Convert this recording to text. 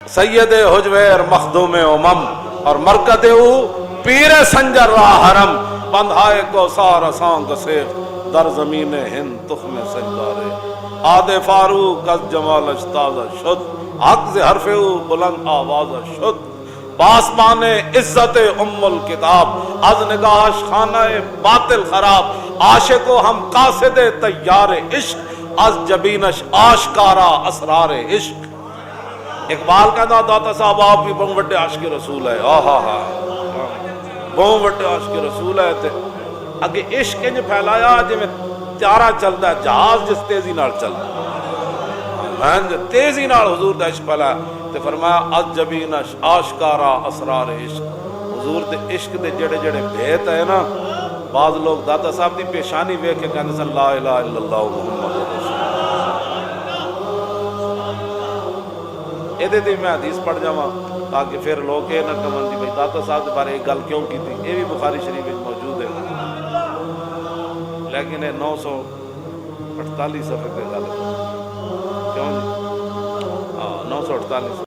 سید حجویر مخدوم امم اور مرکز او پیر سنجر را حرم بندھائے کو سار سانگ سیخ در زمین ہند تخم سجدارے آد فاروق از جمالش تازہ شد حق ز حرف او بلند آواز شد پاسبان عزت ام الکتاب از نگاہش خانہ باطل خراب عاشق و ہم قاصد تیار عشق از جبینش آشکارا اسرار عشق۔ اقبال کہتا داتا صاحب آپ بھی بہت وڈے عاشق رسول ہے، آہا ہا بہت وڈے عاشق رسول ہے تے اگے عشق انج پھیلایا جی میں تیارہ چلتا ہے جہاز جس تیزی نال چلتا ہے تیزی نال حضور دا عشق پھیلایا تے فرمایا از جبینش آشکارا اسرار عشق۔ حضور دے عشق دے جڑے جڑے بھیت ہے نا، بعض لوگ داتا صاحب دی پیشانی ویکھ کے کہندے سن لا الہ الا اللہ محمد رسول یہ میں حدیث پڑھ جاواں تاکہ پھر لوگ یہ نہ کہن جی بھائی داتا صاحب کے بارے ایک گل کیوں کی تھی، یہ بھی بخاری شریف میں موجود ہے لیکن یہ 948 صفحے پہ گل ہے، کیوں جی؟ 948